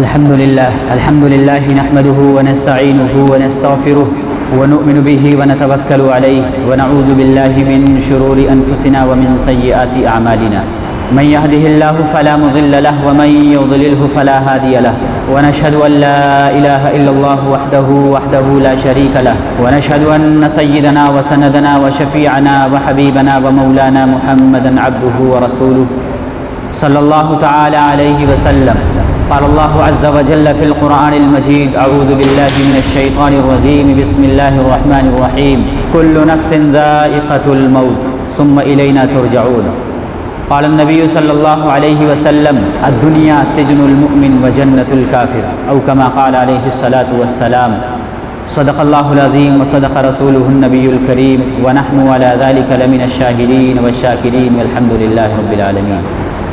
الحمد لله نحمده ونستعينه ونستغفره ونؤمن به ونتوكل عليه ونعوذ بالله من شرور أنفسنا ومن سيئات أعمالنا. من يهده الله فلا مضل له ومن يضلله فلا هادي له، ونشهد أن لا إله إلا الله وحده لا شريك له، ونشهد أن سيدنا وسندنا وشفيعنا وحبيبنا ومولانا محمدا عبده ورسوله صلى الله تعالى عليه وسلم. قال الله عز وجل في القرآن المجيد: أعوذ بالله من الشيطان الرجيم، بسم الله الرحمن الرحيم. كل نفس ذائقة الموت ثم إلينا ترجعون. قال النبي صلى الله عليه وسلم: الدنيا سجن المؤمن وجنة الكافر، أو كما قال عليه الصلاة والسلام. صدق الله العظيم وصدق رسوله النبي الكريم، ونحن على ذلك لمن الشاهدين والشاكرين والحمد لله رب العالمين.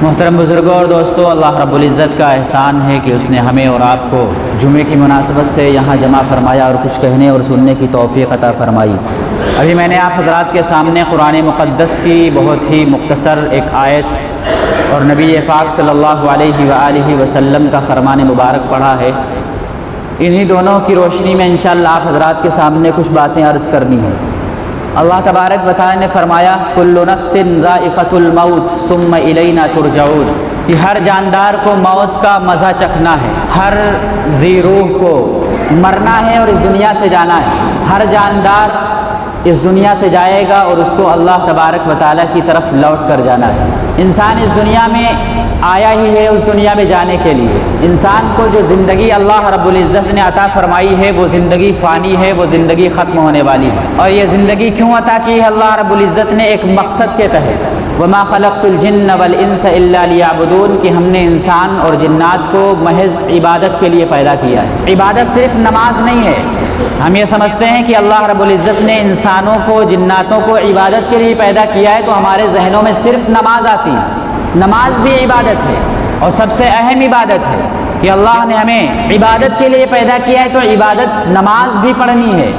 محترم بزرگوں اور دوستو، اللہ رب العزت کا احسان ہے کہ اس نے ہمیں اور آپ کو جمعے کی مناسبت سے یہاں جمع فرمایا اور کچھ کہنے اور سننے کی توفیق عطا فرمائی. ابھی میں نے آپ حضرات کے سامنے قرآن مقدس کی بہت ہی مختصر ایک آیت اور نبی پاک صلی اللہ علیہ وآلہ وسلم کا فرمان مبارک پڑھا ہے. انہی دونوں کی روشنی میں انشاءاللہ آپ حضرات کے سامنے کچھ باتیں عرض کرنی ہیں. اللہ تبارک و تعالی نے فرمایا: کل نفس ذائقۃ الموت ثم الینا ترجعون، کہ ہر جاندار کو موت کا مزہ چکھنا ہے، ہر ذی روح کو مرنا ہے اور اس دنیا سے جانا ہے. ہر جاندار اس دنیا سے جائے گا اور اس کو اللہ تبارک و تعالی کی طرف لوٹ کر جانا ہے. انسان اس دنیا میں آیا ہی ہے اس دنیا میں جانے کے لیے. انسان کو جو زندگی اللہ رب العزت نے عطا فرمائی ہے وہ زندگی فانی ہے، وہ زندگی ختم ہونے والی ہے. اور یہ زندگی کیوں عطا کی ہے اللہ رب العزت نے؟ ایک مقصد کے تحت. وما خلقت الجن والانس الا لیعبدون، کہ ہم نے انسان اور جنات کو محض عبادت کے لیے پیدا کیا ہے. عبادت صرف نماز نہیں ہے. ہم یہ سمجھتے ہیں کہ اللہ رب العزت نے انسانوں کو جناتوں کو عبادت کے لیے پیدا کیا ہے تو ہمارے ذہنوں میں صرف نماز آتی ہے. نماز بھی عبادت ہے اور سب سے اہم عبادت ہے کہ اللہ نے ہمیں عبادت کے لیے پیدا کیا ہے تو عبادت نماز بھی پڑھنی ہے.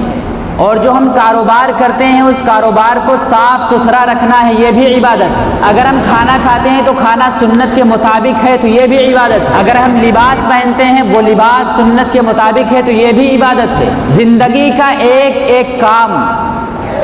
اور جو ہم کاروبار کرتے ہیں اس کاروبار کو صاف ستھرا رکھنا ہے، یہ بھی عبادت ہے. اگر ہم کھانا کھاتے ہیں تو کھانا سنت کے مطابق ہے تو یہ بھی عبادت ہے. اگر ہم لباس پہنتے ہیں وہ لباس سنت کے مطابق ہے تو یہ بھی عبادت ہے. زندگی کا ایک ایک کام،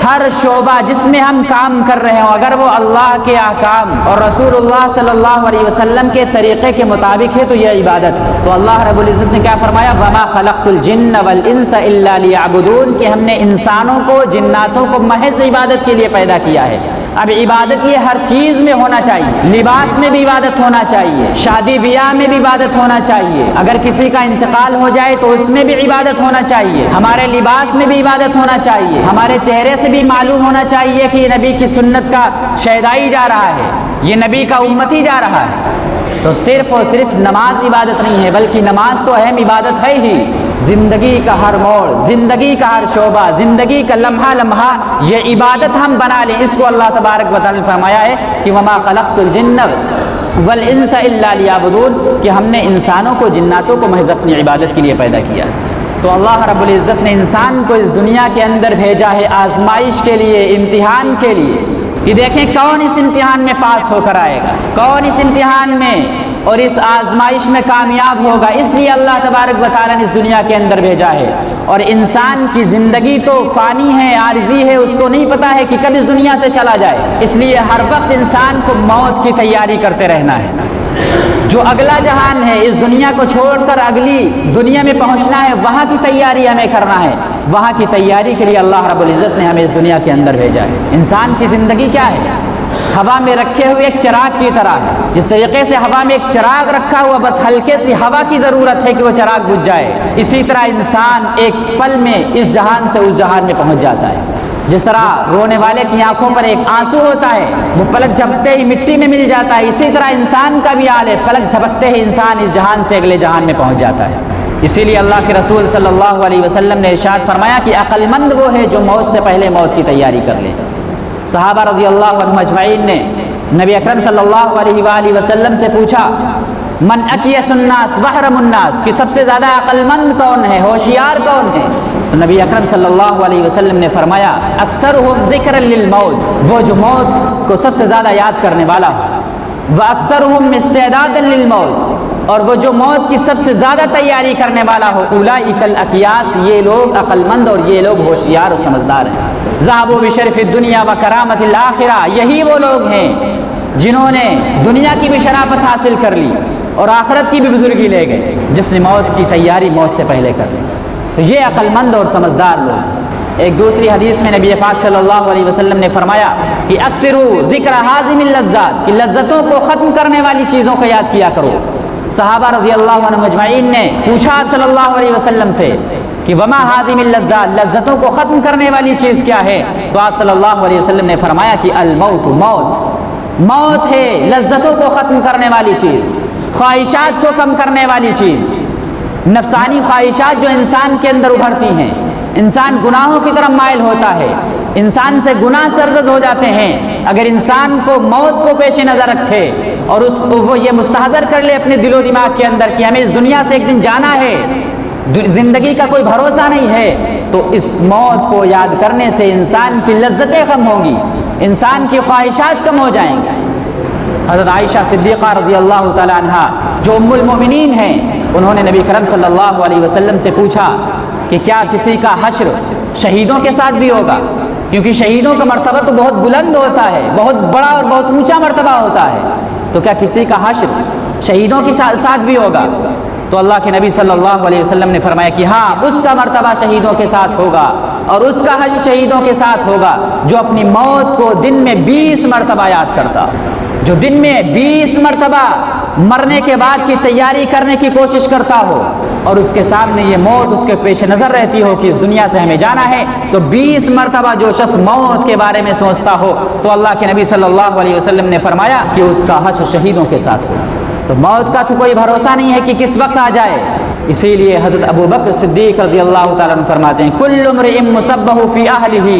ہر شعبہ جس میں ہم کام کر رہے ہوں، اگر وہ اللہ کے احکام اور رسول اللہ صلی اللہ علیہ وسلم کے طریقے کے مطابق ہے تو یہ عبادت ہے. تو اللہ رب العزت نے کیا فرمایا؟ وما خلقت الجن والانس الا لیعبدون، کہ ہم نے انسانوں کو جناتوں کو محض عبادت کے لیے پیدا کیا ہے. اب عبادت یہ ہر چیز میں ہونا چاہیے. لباس میں بھی عبادت ہونا چاہیے، شادی بیاہ میں بھی عبادت ہونا چاہیے، اگر کسی کا انتقال ہو جائے تو اس میں بھی عبادت ہونا چاہیے. ہمارے لباس میں بھی عبادت ہونا چاہیے. ہمارے چہرے سے بھی معلوم ہونا چاہیے کہ یہ نبی کی سنت کا شیدائی جا رہا ہے، یہ نبی کا امتی جا رہا ہے. تو صرف اور صرف نماز عبادت نہیں ہے، بلکہ نماز تو اہم عبادت ہے ہی. زندگی کا ہر موڑ، زندگی کا ہر شعبہ، زندگی کا لمحہ لمحہ یہ عبادت ہم بنا لیں. اس کو اللہ تبارک و تعالی نے فرمایا ہے کہ وما خلقت الجن والانس الا لیعبدون، کہ ہم نے انسانوں کو جناتوں کو محض اپنی عبادت کے لیے پیدا کیا ہے. تو اللہ رب العزت نے انسان کو اس دنیا کے اندر بھیجا ہے آزمائش کے لیے، امتحان کے لیے. یہ دیکھیں کون اس امتحان میں پاس ہو کر آئے گا، کون اس امتحان میں اور اس آزمائش میں کامیاب ہوگا. اس لیے اللہ تبارک و تعالیٰ نے اس دنیا کے اندر بھیجا ہے. اور انسان کی زندگی تو فانی ہے، عارضی ہے، اس کو نہیں پتا ہے کہ کب اس دنیا سے چلا جائے. اس لیے ہر وقت انسان کو موت کی تیاری کرتے رہنا ہے. جو اگلا جہان ہے، اس دنیا کو چھوڑ کر اگلی دنیا میں پہنچنا ہے، وہاں کی تیاری ہمیں کرنا ہے. وہاں کی تیاری کے لیے اللہ رب العزت نے ہمیں اس دنیا کے اندر بھیجا ہے. انسان کی زندگی کیا ہے؟ ہوا میں رکھے ہوئے ایک چراغ کی طرح ہے. جس طریقے سے ہوا میں ایک چراغ رکھا ہوا، بس ہلکے سی ہوا کی ضرورت ہے کہ وہ چراغ بجھ جائے. اسی طرح انسان ایک پل میں اس جہان سے اس جہان میں پہنچ جاتا ہے. جس طرح رونے والے کی آنکھوں پر ایک آنسو ہوتا ہے، وہ پلک جھپکتے ہی مٹی میں مل جاتا ہے، اسی طرح انسان کا بھی حال ہے. پلک جھپکتے ہی انسان اس جہان سے اگلے جہان میں پہنچ جاتا ہے. اسی لیے اللہ کے رسول صلی اللہ علیہ وسلم نے ارشاد فرمایا کہ عقل مند وہ ہے جو موت سے پہلے موت کی تیاری کر لے. صحابہ رضی اللہ عنہم اجمعین نے نبی اکرم صلی اللہ علیہ وآلہ وسلم سے پوچھا: من اکیس الناس واحرم الناس، کہ سب سے زیادہ عقل مند کون ہے، ہوشیار کون ہے؟ تو نبی اکرم صلی اللہ علیہ وسلم نے فرمایا: اکثرهم ذکرا للموت، وہ جو موت کو سب سے زیادہ یاد کرنے والا ہو. واکثرهم استعدادا للموت، اور وہ جو موت کی سب سے زیادہ تیاری کرنے والا ہو، اولئک الاکیاس، یہ لوگ عقل مند اور یہ لوگ ہوشیار اور سمجھدار ہیں۔ ذہبوا بشرف الدنیا وکرامۃ الآخرہ، یہی وہ لوگ ہیں جنہوں نے دنیا کی بھی شرافت حاصل کر لی اور آخرت کی بھی بزرگی لے گئے، جس نے موت کی تیاری موت سے پہلے کر لی۔ تو یہ عقل مند اور سمجھدار لوگ۔ ایک دوسری حدیث میں نبی پاک صلی اللہ علیہ وسلم نے فرمایا کہ اکثروا ذکر حازم اللذات، کہ لذتوں کو ختم کرنے والی چیزوں کو یاد کیا کرو۔ صحابہ رضی اللہ عنہم اجمعین نے پوچھا صلی اللہ علیہ وسلم سے کہ وما حازم اللذات، لذتوں کو ختم کرنے والی چیز کیا ہے؟ تو آپ صلی اللہ علیہ وسلم نے فرمایا کہ الموت، موت ہے لذتوں کو ختم کرنے والی چیز، خواہشات کو کم کرنے والی چیز، نفسانی خواہشات جو انسان کے اندر ابھرتی ہیں، انسان گناہوں کی طرف مائل ہوتا ہے، انسان سے گناہ سرزد ہو جاتے ہیں۔ اگر انسان کو موت کو پیش نظر رکھے اور وہ یہ مستحضر کر لے اپنے دل و دماغ کے اندر کہ ہمیں اس دنیا سے ایک دن جانا ہے، زندگی کا کوئی بھروسہ نہیں ہے، تو اس موت کو یاد کرنے سے انسان کی لذتیں کم ہوں گی، انسان کی خواہشات کم ہو جائیں گی۔ حضرت عائشہ صدیقہ رضی اللہ تعالی عنہا جو ام المومنین ہیں، انہوں نے نبی کرم صلی اللہ علیہ وسلم سے پوچھا کہ کیا کسی کا حشر شہیدوں کے ساتھ بھی ہوگا؟ کیونکہ شہیدوں کا مرتبہ تو بہت بلند ہوتا ہے، بہت بڑا اور بہت اونچا مرتبہ ہوتا ہے، تو کیا کسی کا حشر شہیدوں کے ساتھ بھی ہوگا؟ تو اللہ کے نبی صلی اللہ علیہ وسلم نے فرمایا کہ ہاں، اس کا مرتبہ شہیدوں کے ساتھ ہوگا اور اس کا حشر شہیدوں کے ساتھ ہوگا جو اپنی موت کو دن میں 20 مرتبہ یاد کرتا، جو دن میں 20 مرتبہ مرنے کے بعد کی تیاری کرنے کی کوشش کرتا ہو اور اس کے سامنے یہ موت اس کے پیش نظر رہتی ہو کہ اس دنیا سے ہمیں جانا ہے، تو 20 مرتبہ جو شخص موت کے بارے میں سوچتا ہو تو اللہ کے نبی صلی اللہ علیہ وسلم نے فرمایا کہ اس کا حشر شہیدوں کے ساتھ ہو۔ تو موت کا تو کوئی بھروسہ نہیں ہے کہ کس وقت آ جائے، اسی لیے حضرت ابو بکر صدیق رضی اللہ تعالیٰ عنہ فرماتے ہیں کل امرئ مصبہ فی اہلہ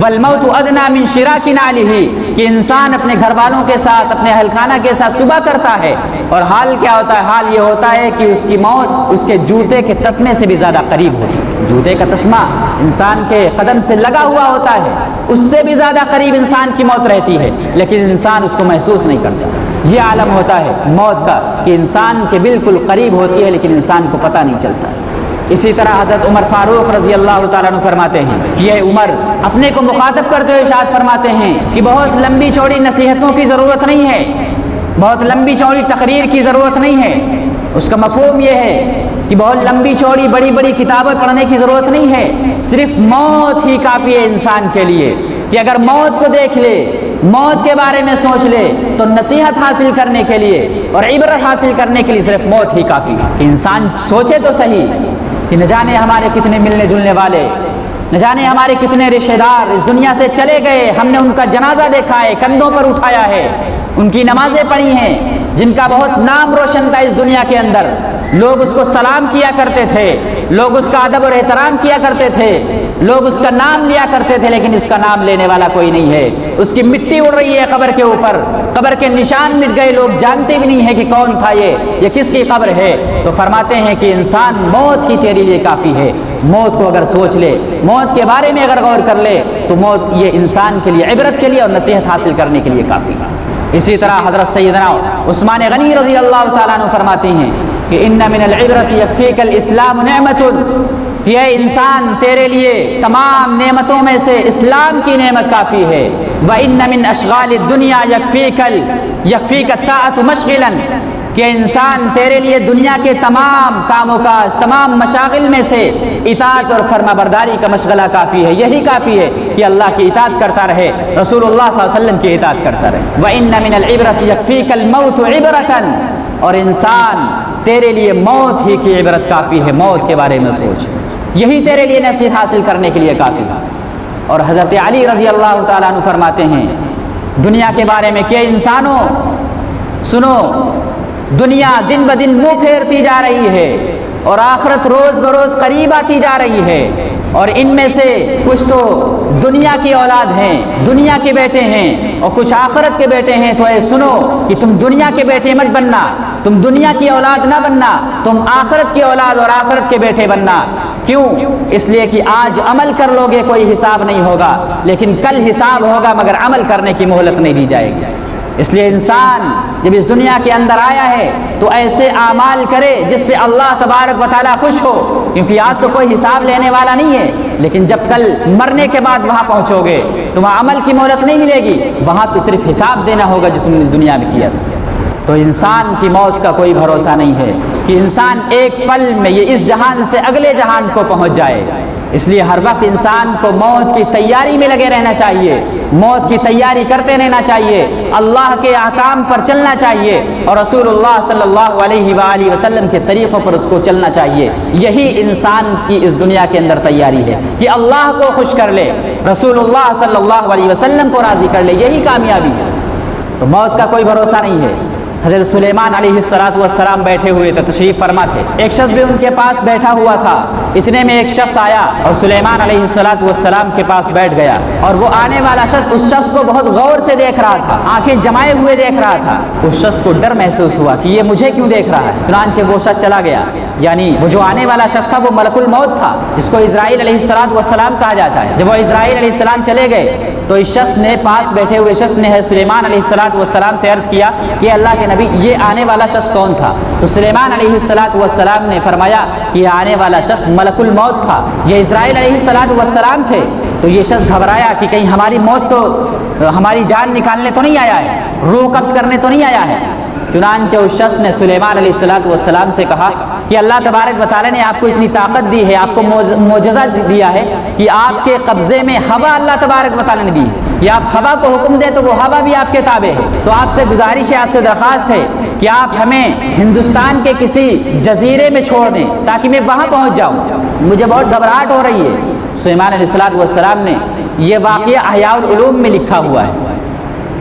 والموت ادنی من شراک نعلہ، کہ انسان اپنے گھر والوں کے ساتھ، اپنے اہل خانہ کے ساتھ صبح کرتا ہے اور حال کیا ہوتا ہے؟ حال یہ ہوتا ہے کہ اس کی موت اس کے جوتے کے تسمے سے بھی زیادہ قریب ہوتی ہے۔ جوتے کا تسمہ انسان کے قدم سے لگا ہوا ہوتا ہے، اس سے بھی زیادہ قریب انسان کی موت رہتی ہے، لیکن انسان اس کو محسوس نہیں کرتا۔ یہ عالم ہوتا ہے موت کا کہ انسان کے بالکل قریب ہوتی ہے لیکن انسان کو پتہ نہیں چلتا۔ اسی طرح حضرت عمر فاروق رضی اللہ تعالیٰ عنہ فرماتے ہیں کہ یہ عمر اپنے کو مخاطب کرتے ہوئے ارشاد فرماتے ہیں کہ بہت لمبی چوڑی نصیحتوں کی ضرورت نہیں ہے، بہت لمبی چوڑی تقریر کی ضرورت نہیں ہے۔ اس کا مفہوم یہ ہے کہ بہت لمبی چوڑی بڑی بڑی کتابیں پڑھنے کی ضرورت نہیں ہے، صرف موت ہی کافی ہے انسان کے لیے کہ اگر موت کو دیکھ لے، موت کے بارے میں سوچ لے تو نصیحت حاصل کرنے کے لیے اور عبرت حاصل کرنے کے لیے صرف موت ہی کافی ہے۔ انسان سوچے تو صحیح کہ نہ جانے ہمارے کتنے ملنے جلنے والے، نہ جانے ہمارے کتنے رشتہ دار اس دنیا سے چلے گئے، ہم نے ان کا جنازہ دیکھا ہے، کندھوں پر اٹھایا ہے، ان کی نمازیں پڑھی ہیں، جن کا بہت نام روشن تھا اس دنیا کے اندر، لوگ اس کو سلام کیا کرتے تھے، لوگ اس کا ادب اور احترام کیا کرتے تھے، لوگ اس کا نام لیا کرتے تھے، لیکن اس کا نام لینے والا کوئی نہیں ہے، اس کی مٹی اڑ رہی ہے قبر کے اوپر، قبر کے نشان مٹ گئے، لوگ جانتے بھی نہیں ہیں کہ کون تھا یہ کس کی قبر ہے۔ تو فرماتے ہیں کہ انسان موت ہی تیرے لیے کافی ہے، موت کو اگر سوچ لے، موت کے بارے میں اگر غور کر لے تو موت یہ انسان کے لیے عبرت کے لیے اور نصیحت حاصل کرنے کے لیے کافی ہے۔ اسی طرح حضرت سیدنا عثمان غنی رضی اللہ تعالیٰ عنہ فرماتے ہیں کہ ان من العبرت یکفیک الاسلام نعمت، یہ انسان تیرے لیے تمام نعمتوں میں سے اسلام کی نعمت کافی ہے۔ وَإِنَّ مِنْ أَشْغَالِ الدُّنْيَا يَكْفِيكَ الطَّاعَةُ مَشْغِلًا، کہ انسان تیرے لیے دنیا کے تمام کاموں کا، تمام مشاغل میں سے اطاعت اور فرما برداری کا مشغلہ کافی ہے، یہی کافی ہے کہ اللہ کی اطاعت کرتا رہے، رسول اللہ صلی اللہ علیہ وسلم کی اطاعت کرتا رہے۔ وَإِنَّ مِنَ الْعِبْرَةِ يَكْفِيكَ الْمَوْتُ عِبْرَةً، اور انسان تیرے لیے موت ہی کی عبرت کافی ہے، موت کے بارے میں سوچ، یہی تیرے لیے نصیحت حاصل کرنے کے لیے کافی ہے۔ اور حضرت علی رضی اللہ تعالیٰ عنہ فرماتے ہیں دنیا کے بارے میں کہ انسانوں سنو، دنیا دن بدن منہ پھیرتی جا رہی ہے اور آخرت روز بروز قریب آتی جا رہی ہے، اور ان میں سے کچھ تو دنیا کی اولاد ہیں، دنیا کے بیٹے ہیں، اور کچھ آخرت کے بیٹے ہیں۔ تو اے سنو کہ تم دنیا کے بیٹے مت بننا، تم دنیا کی اولاد نہ بننا، تم آخرت کی اولاد اور آخرت کے بیٹے بننا۔ کیوں؟ اس لیے کہ آج عمل کر لوگے کوئی حساب نہیں ہوگا، لیکن کل حساب ہوگا مگر عمل کرنے کی مہلت نہیں دی جائے گی۔ اس لیے انسان جب اس دنیا کے اندر آیا ہے تو ایسے اعمال کرے جس سے اللہ تبارک و تعالیٰ خوش ہو، کیونکہ آج تو کوئی حساب لینے والا نہیں ہے، لیکن جب کل مرنے کے بعد وہاں پہنچو گے تو وہاں عمل کی مہلت نہیں ملے گی، وہاں تو صرف حساب دینا ہوگا جو تم نے دنیا میں کیا تھا۔ تو انسان کی موت کا کوئی بھروسہ نہیں ہے کہ انسان ایک پل میں یہ اس جہان سے اگلے جہان کو پہنچ جائے، اس لیے ہر وقت انسان کو موت کی تیاری میں لگے رہنا چاہیے، موت کی تیاری کرتے رہنا چاہیے، اللہ کے احکام پر چلنا چاہیے اور رسول اللہ صلی اللہ علیہ وآلہ وسلم کے طریقوں پر اس کو چلنا چاہیے۔ یہی انسان کی اس دنیا کے اندر تیاری ہے کہ اللہ کو خوش کر لے، رسول اللہ صلی اللہ علیہ وسلم کو راضی کر لے، یہی کامیابی ہے۔ تو موت کا کوئی بھروسہ نہیں ہے۔ حضرت سلیمان علیہ السلام بیٹھے ہوئے تھے، تشریف فرما تھے، ایک شخص بھی ان کے پاس بیٹھا ہوا تھا، اتنے میں ایک شخص آیا اور سلیمان علیہ السلام کے پاس بیٹھ گیا، اور وہ آنے والا شخص اس شخص کو بہت غور سے دیکھ رہا تھا، آنکھیں جمائے ہوئے دیکھ رہا تھا۔ اس شخص کو ڈر محسوس ہوا کہ یہ مجھے کیوں دیکھ رہا ہے، چنانچہ وہ شخص چلا گیا۔ یعنی وہ جو آنے والا شخص تھا وہ ملک الموت تھا، جس کو اسرائیل علیہ السلام کہا جاتا ہے۔ جب وہ اسرائیل علیہ السلام چلے گئے تو اس شخص نے، پاس بیٹھے ہوئے شخص نے سلیمان علیہ السلام سے عرض کیا کہ اللہ کے نبی یہ آنے والا شخص کون تھا؟ تو سلیمان علیہ السلام نے فرمایا کہ یہ آنے والا شخص ملک الموت تھا، یہ اسرائیل علیہ السلام تھے۔ تو یہ شخص گھبرایا کہ کہیں ہماری موت تو، ہماری جان نکالنے تو نہیں آیا ہے، روح قبض کرنے تو نہیں آیا ہے۔ چنانچہ اس شخص نے سلیمان علیہ السلام سے کہا کہ اللہ تبارک و تعالیٰ نے آپ کو اتنی طاقت دی ہے، آپ کو معجزہ دیا ہے کہ آپ کے قبضے میں ہوا اللہ تبارک و تعالیٰ نے دی ہے، یا آپ ہوا کو حکم دیں تو وہ ہوا بھی آپ کے تابع ہے۔ تو آپ سے گزارش ہے، آپ سے درخواست ہے کہ آپ ہمیں ہندوستان کے کسی جزیرے میں چھوڑ دیں تاکہ میں وہاں پہنچ جاؤں، مجھے بہت گھبراہٹ ہو رہی ہے۔ سلیمان علیہ السلام نے، یہ واقعہ احیاء العلوم میں لکھا ہوا ہے۔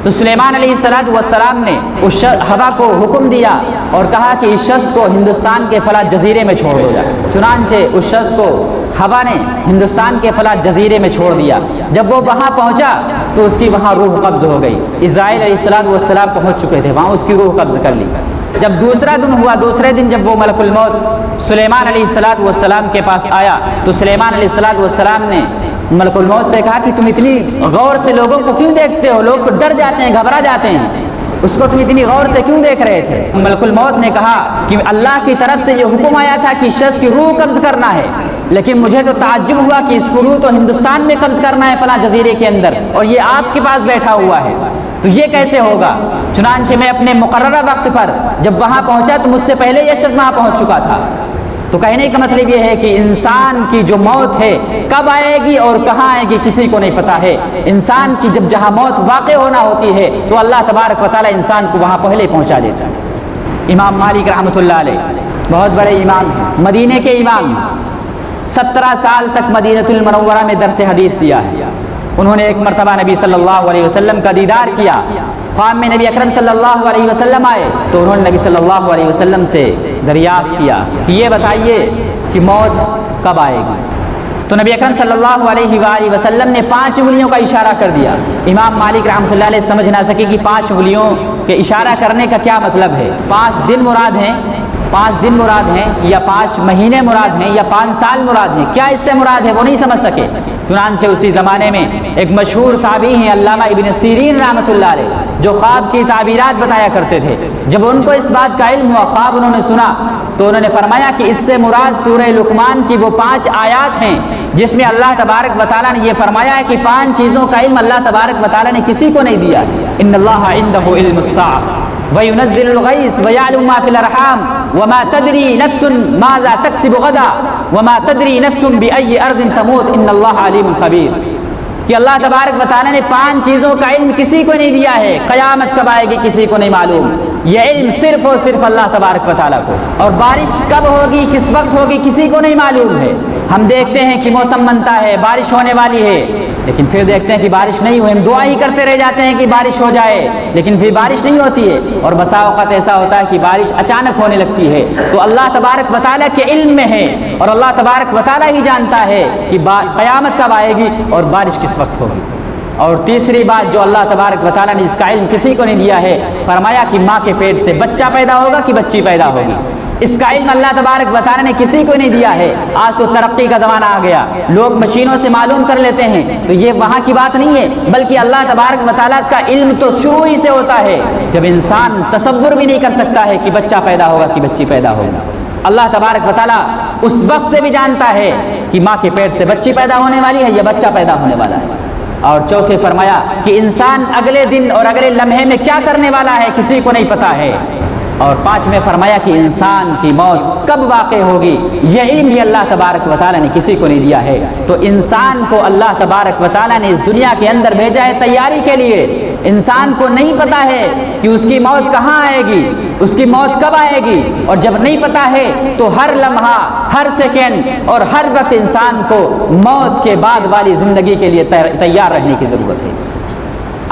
تو سلیمان علیہ السلام نے اس ہوا کو حکم دیا اور کہا کہ اس شخص کو ہندوستان کے فلاں جزیرے میں چھوڑ دو جائے۔ چنانچہ اس شخص کو ہوا نے ہندوستان کے فلاں جزیرے میں چھوڑ دیا۔ جب وہ وہاں پہنچا تو اس کی وہاں روح قبض ہو گئی۔ اسرائیل علیہ السلام پہنچ چکے تھے، وہاں اس کی روح قبض کر لی۔ جب دوسرا دن ہوا، دوسرے دن جب وہ ملک الموت سلیمان علیہ السلام کے پاس آیا تو سلیمان علیہ السلام نے ملک الموت سے کہا کہ تم اتنی غور سے لوگوں کو کیوں دیکھتے ہو؟ لوگ تو ڈر جاتے ہیں، گھبرا جاتے ہیں، اس کو تم اتنی غور سے کیوں دیکھ رہے تھے؟ ملک الموت نے کہا کہ اللہ کی طرف سے یہ حکم آیا تھا کہ شخص کی روح قبض کرنا ہے، لیکن مجھے تو تعجب ہوا کہ اس کو روح تو ہندوستان میں قبض کرنا ہے فلاں جزیرے کے اندر، اور یہ آپ کے پاس بیٹھا ہوا ہے، تو یہ کیسے ہوگا؟ چنانچہ میں اپنے مقررہ وقت پر جب وہاں پہنچا تو مجھ سے پہلے یہ شخص وہاں پہنچ چکا تھا۔ تو کہنے کا مطلب یہ ہے کہ انسان کی جو موت ہے کب آئے گی اور کہاں آئے گی کسی کو نہیں پتا ہے۔ انسان کی جب جہاں موت واقع ہونا ہوتی ہے تو اللہ تبارک و تعالیٰ انسان کو وہاں پہلے پہنچا دیتا ہے۔ امام مالک رحمۃ اللہ علیہ بہت بڑے امام، مدینے کے امام، 17 سال تک مدینۃ المنورہ میں درس حدیث دیا ہے۔ انہوں نے ایک مرتبہ نبی صلی اللہ علیہ وسلم کا دیدار کیا، خواب میں نبی اکرم صلی اللہ علیہ وسلم آئے تو انہوں نے نبی صلی اللہ علیہ وسلم سے دریافت کیا کہ یہ بتائیے کہ موت کب آئے گی؟ تو نبی اکرم صلی اللہ علیہ وآلہ وسلم نے 5 انگلیوں کا اشارہ کر دیا۔ امام مالک رحمۃ اللہ علیہ سمجھ نہ سکے کہ 5 انگلیوں کے اشارہ کرنے کا کیا مطلب ہے، 5 دن مراد ہیں، 5 دن مراد ہیں، یا 5 مہینے مراد ہیں، یا 5 سال مراد ہیں، کیا اس سے مراد ہے وہ نہیں سمجھ سکے۔ چنانچہ اسی زمانے میں ایک مشہور تابعی ہیں علامہ ابن سیرین رحمۃ اللہ علیہ، جو خواب کی تعبیرات بتایا کرتے تھے۔ جب ان کو اس بات کا علم ہوا، خواب انہوں نے سنا، تو انہوں نے فرمایا کہ اس سے مراد سورہ لقمان کی وہ 5 آیات ہیں جس میں اللہ تبارک و تعالیٰ نے یہ فرمایا ہے کہ 5 چیزوں کا علم اللہ تبارک و تعالیٰ نے کسی کو نہیں دیا۔ ان اللہ عنده علم الساعة وينزل الغيث ويعلم ما في الارحام وما تدري نفس ماذا تكسب غدا وما تدري نفس بأي ارض تموت ان اللہ علیم خبیر۔ کہ اللہ تبارک و تعالیٰ نے 5 چیزوں کا علم کسی کو نہیں دیا ہے، قیامت کب آئے گی کسی کو نہیں معلوم، یہ علم صرف اور صرف اللہ تبارک و تعالیٰ کو، اور بارش کب ہوگی کس وقت ہوگی کسی کو نہیں معلوم ہے۔ ہم دیکھتے ہیں کہ موسم بنتا ہے، بارش ہونے والی ہے، لیکن پھر دیکھتے ہیں کہ بارش نہیں ہوئی، ہم دعا ہی کرتے رہ جاتے ہیں کہ بارش ہو جائے، لیکن پھر بارش نہیں ہوتی ہے، اور بسا اوقات ایسا ہوتا ہے کہ بارش اچانک ہونے لگتی ہے۔ تو اللہ تبارک و تعالیٰ کے علم میں ہے، اور اللہ تبارک و تعالیٰ ہی جانتا ہے کہ قیامت کب آئے گی اور بارش کس وقت ہوگی۔ اور تیسری بات جو اللہ تبارک و تعالیٰ نے جس کا علم کسی کو نہیں دیا ہے، فرمایا کہ ماں کے پیٹ سے بچہ پیدا ہوگا کہ بچی پیدا ہوگی۔ اس کا علم اللہ تبارک و تعالیٰ نے کسی کو نہیں دیا ہے۔ آج تو ترقی کا زمانہ آ گیا، لوگ مشینوں سے معلوم کر لیتے ہیں، تو یہ وہاں کی بات نہیں ہے، بلکہ اللہ تبارک و تعالیٰ کا علم تو شروع ہی سے ہوتا ہے، جب انسان تصور بھی نہیں کر سکتا ہے کہ بچہ پیدا ہوگا کہ بچی پیدا ہوگا۔ اللہ تبارک و تعالیٰ اس وقت سے بھی جانتا ہے کہ ماں کے پیٹ سے بچی پیدا ہونے والی ہے یا بچہ پیدا ہونے والا ہے۔ اور چوتھے فرمایا کہ انسان اگلے دن اور اگلے لمحے میں کیا کرنے والا ہے کسی کو نہیں پتا ہے۔ اور پانچویں فرمایا کہ انسان کی موت کب واقع ہوگی یہ علم بھی اللہ تبارک و تعالیٰ نے کسی کو نہیں دیا ہے۔ تو انسان کو اللہ تبارک و تعالیٰ نے اس دنیا کے اندر بھیجا ہے تیاری کے لیے۔ انسان کو نہیں پتا ہے کہ اس کی موت کہاں آئے گی، اس کی موت کب آئے گی، اور جب نہیں پتا ہے تو ہر لمحہ، ہر سیکنڈ اور ہر وقت انسان کو موت کے بعد والی زندگی کے لیے تیار رہنے کی ضرورت ہے۔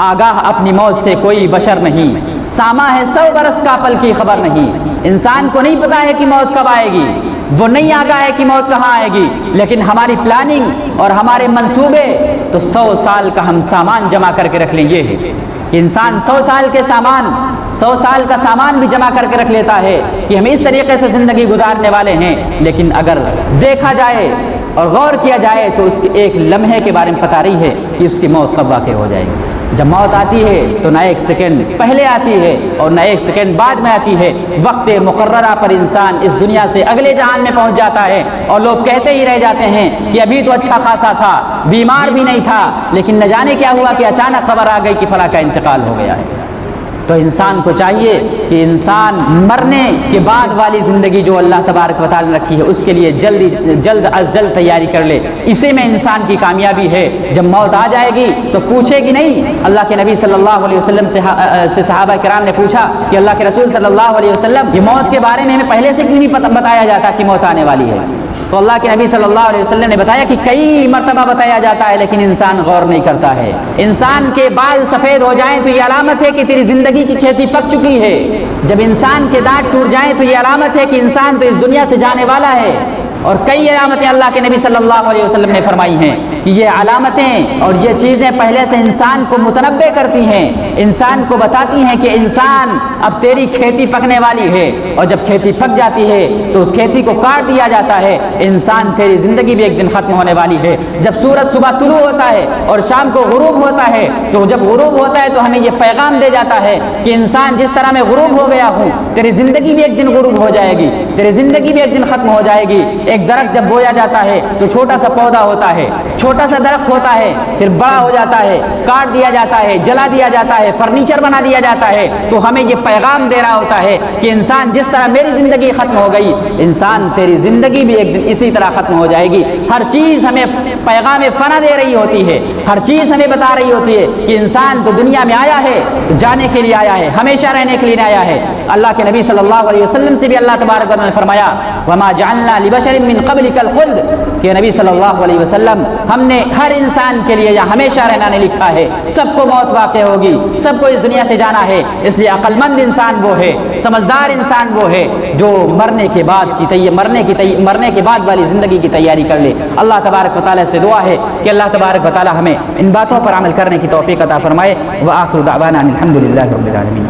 آگاہ اپنی موت سے کوئی بشر نہیں، سامع ہے 100 برس کا پل کی خبر نہیں۔ انسان کو نہیں پتا ہے کہ موت کب آئے گی، وہ نہیں آگاہ ہے کہ موت کہاں آئے گی، لیکن ہماری پلاننگ اور ہمارے منصوبے تو 100 سال کا ہم سامان جمع کر کے رکھ لیں۔ یہ ہے کہ انسان 100 سال کا سامان بھی جمع کر کے رکھ لیتا ہے کہ ہم اس طریقے سے زندگی گزارنے والے ہیں، لیکن اگر دیکھا جائے اور غور کیا جائے تو اس کے ایک لمحے کے بارے میں پتہ رہی ہے کہ اس کی موت کب واقع ہو جائے گی۔ جب موت آتی ہے تو نہ ایک سیکنڈ پہلے آتی ہے اور نہ ایک سیکنڈ بعد میں آتی ہے، وقت مقررہ پر انسان اس دنیا سے اگلے جہان میں پہنچ جاتا ہے، اور لوگ کہتے ہی رہ جاتے ہیں کہ ابھی تو اچھا خاصا تھا، بیمار بھی نہیں تھا، لیکن نہ جانے کیا ہوا کہ اچانک خبر آ گئی کہ فلاں کا انتقال ہو گیا ہے۔ تو انسان کو چاہیے کہ انسان مرنے کے بعد والی زندگی جو اللہ تبارک و تعالیٰ نے رکھی ہے اس کے لیے جلد از جلد تیاری کر لے۔ اسی میں انسان کی کامیابی ہے۔ جب موت آ جائے گی تو پوچھے گی نہیں۔ اللہ کے نبی صلی اللہ علیہ وسلم سے صحابہ کرام نے پوچھا کہ اللہ کے رسول صلی اللہ علیہ وسلم یہ موت کے بارے میں ہمیں پہلے سے کیوں نہیں بتایا جاتا کہ موت آنے والی ہے؟ تو اللہ کے نبی صلی اللہ علیہ وسلم نے بتایا کہ کئی مرتبہ بتایا جاتا ہے لیکن انسان غور نہیں کرتا ہے۔ انسان کے بال سفید ہو جائیں تو یہ علامت ہے کہ تیری زندگی کی کھیتی پک چکی ہے۔ جب انسان کے دانت ٹوٹ جائیں تو یہ علامت ہے کہ انسان تو اس دنیا سے جانے والا ہے۔ اور کئی علامتیں اللہ کے نبی صلی اللہ علیہ وسلم نے فرمائی ہیں کہ یہ علامتیں اور یہ چیزیں پہلے سے انسان کو متنبع کرتی ہیں، انسان کو بتاتی ہیں کہ انسان اب تیری کھیتی پکنے والی ہے، اور جب کھیتی پک جاتی ہے تو اس کھیتی کو کاٹ دیا جاتا ہے۔ انسان تیری زندگی بھی ایک دن ختم ہونے والی ہے۔ جب سورج صبح طلوع ہوتا ہے اور شام کو غروب ہوتا ہے تو جب غروب ہوتا ہے تو ہمیں یہ پیغام دے جاتا ہے کہ انسان جس طرح میں غروب ہو گیا ہوں تیری زندگی بھی ایک دن غروب ہو جائے گی، تیری زندگی بھی ایک دن ختم ہو جائے گی۔ ایک درخت جب بویا جاتا ہے تو چھوٹا سا پودا ہوتا ہے، چھوٹا سا درخت ہوتا ہے، پھر بڑا ہو جاتا ہے، کاٹ دیا جاتا ہے، جلا دیا جاتا ہے، فرنیچر بنا دیا جاتا ہے۔ تو ہمیں یہ پیغام دے رہا ہوتا ہے کہ انسان جس طرح میری زندگی ختم ہو گئی، انسان تیری زندگی بھی ایک دن اسی طرح ختم ہو جائے گی۔ ہر چیز ہمیں پیغام فنا دے رہی ہوتی ہے، ہر چیز ہمیں بتا رہی ہوتی ہے کہ انسان تو دنیا میں آیا ہے تو جانے کے لیے آیا ہے، ہمیشہ رہنے کے لیے آیا ہے۔ اللہ کے نبی صلی اللہ علیہ وسلم سے بھی اللہ تبارک و تعالیٰ نے فرمایا وما جعلنا لبشر من قبلک الخلد، کہ نبی صلی اللہ علیہ وسلم ہم نے ہر انسان کے لیے یہاں ہمیشہ رہنا نہیں لکھا ہے، سب کو موت واقع ہوگی، سب کو اس دنیا سے جانا ہے۔ اس لیے عقل مند انسان وہ ہے، سمجھدار انسان وہ ہے جو مرنے کے بعد والی زندگی کی تیاری کر لے۔ اللہ تبارک و تعالیٰ سے دعا ہے کہ اللہ تبارک و تعالیٰ ہمیں ان باتوں پر عمل کرنے کی توفیق عطا فرمائے۔ وآخر دعوانا الحمد للہ رب العالمین۔